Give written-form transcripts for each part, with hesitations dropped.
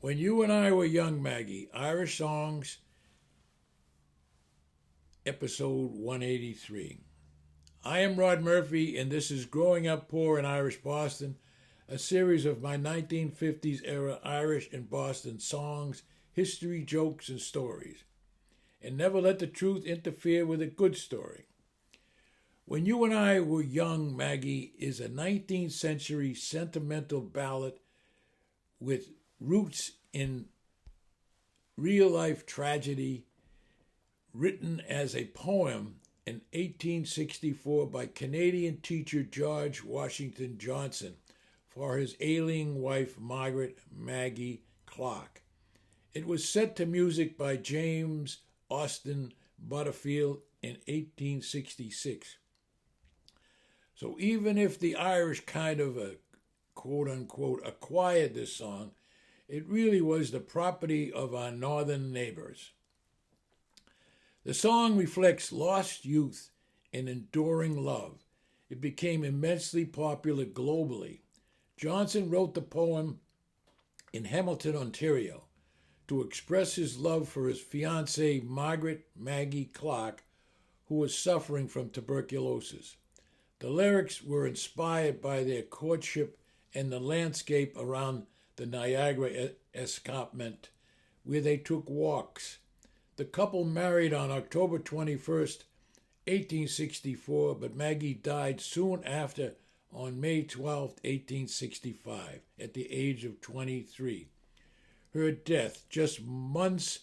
When You and I Were Young, Maggie, Irish Songs, episode 183. I am Rod Murphy, and this is Growing Up Poor in Irish Boston, a series of my 1950s era Irish and Boston songs, history, jokes, and stories. And never let the truth interfere with a good story. When You and I Were Young, Maggie is a 19th century sentimental ballad with roots in real-life tragedy, written as a poem in 1864 by Canadian teacher George Washington Johnson for his ailing wife Margaret Maggie Clark. It was set to music by James Austin Butterfield in 1866. So even if the Irish kind of quote-unquote acquired this song, it really was the property of our northern neighbors. The song reflects lost youth and enduring love. It became immensely popular globally. Johnson wrote the poem in Hamilton, Ontario, to express his love for his fiancée, Margaret Maggie Clark, who was suffering from tuberculosis. The lyrics were inspired by their courtship and the landscape around the Niagara escarpment, where they took walks. The couple married on October 21st, 1864, but Maggie died soon after on May 12, 1865, at the age of 23. Her death, just months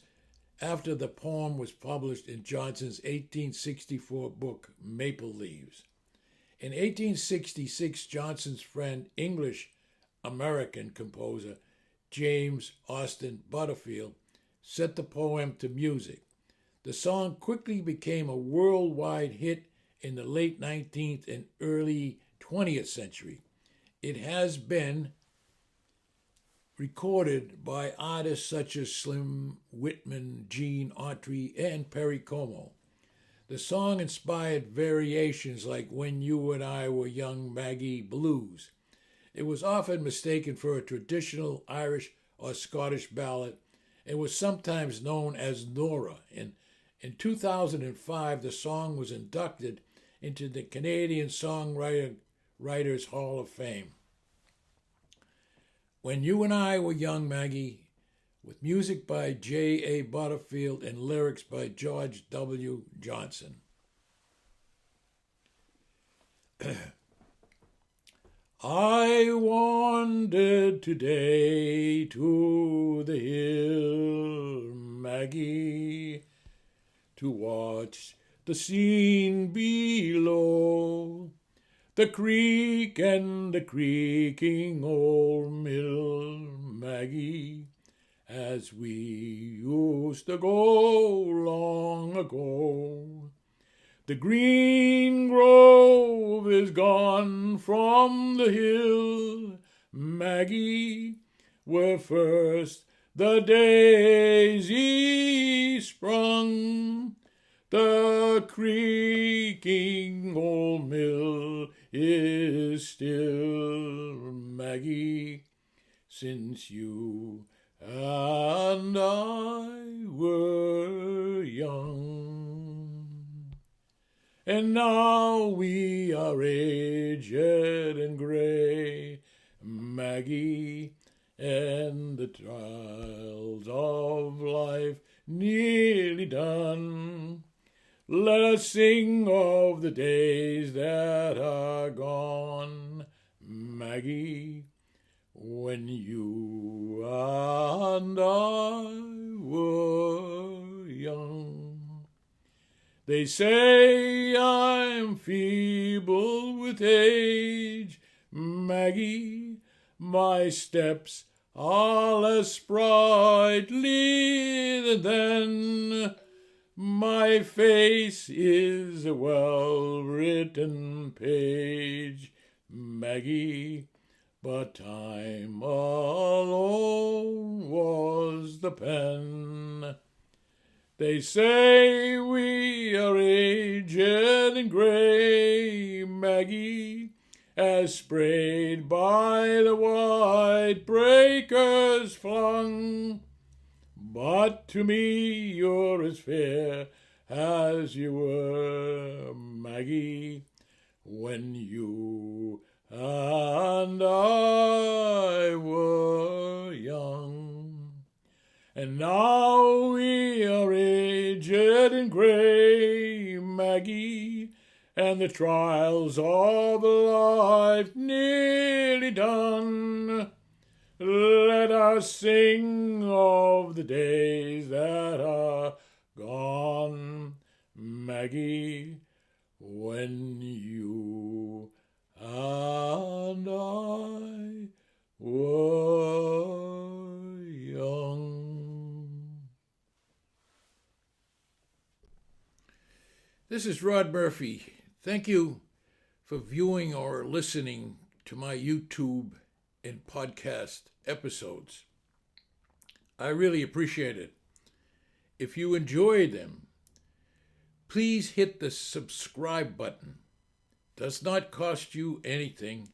after the poem was published in Johnson's 1864 book, Maple Leaves. In 1866, Johnson's friend, English-American composer James Austin Butterfield, set the poem to music. The song quickly became a worldwide hit in the late 19th and early 20th century. It has been recorded by artists such as Slim Whitman, Gene Autry, and Perry Como. The song inspired variations like When You and I Were Young, Maggie blues. It was often mistaken for a traditional Irish or Scottish ballad and was sometimes known as Nora. In 2005, the song was inducted into the Canadian Songwriters Hall of Fame. When You and I Were Young, Maggie, with music by J.A. Butterfield and lyrics by George W. Johnson. I wandered today to the hill, Maggie, to watch the scene below, the creek and the creaking old mill, Maggie, as we used to go long ago. The green grove is gone from the hill, Maggie, where first the daisy sprung. The creaking old mill is still, Maggie, since you and I were young. And now we are aged and gray, Maggie, and the trials of life nearly done. Let us sing of the days that are gone, Maggie, when you and I were young. They say I'm feeble with age, Maggie, my steps are less sprightly than then. My face is a well-written page, Maggie, but time alone was the pen. They say we are aged and gray, Maggie, as sprayed by the white breakers flung. But to me you're as fair as you were, Maggie, when you and I were young. And now we are aged and grey, Maggie, and the trials of life nearly done. Let us sing of the days that are gone, Maggie, when you and I were young. This is Rod Murphy. Thank you for viewing or listening to my YouTube and podcast episodes. I really appreciate it. If you enjoy them, please hit the subscribe button. Does not cost you anything,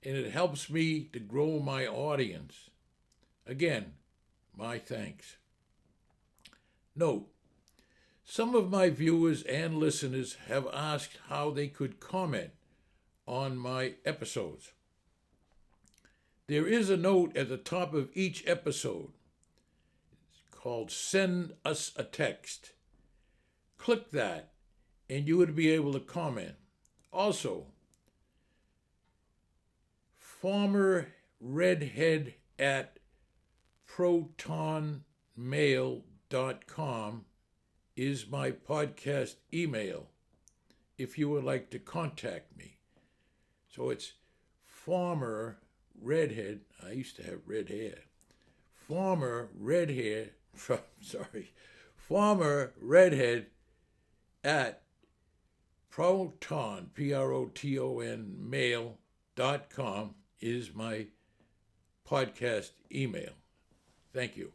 and it helps me to grow my audience. Again, my thanks. Note, some of my viewers and listeners have asked how they could comment on my episodes. There is a note at the top of each episode. It's called Send Us a Text. Click that, and you would be able to comment. Also, former redhead at protonmail.com is my podcast email if you would like to contact me. So it's former redhead, I used to have red hair, former redhead at proton, P-R-O-T-O-N, mail.com is my podcast email. Thank you.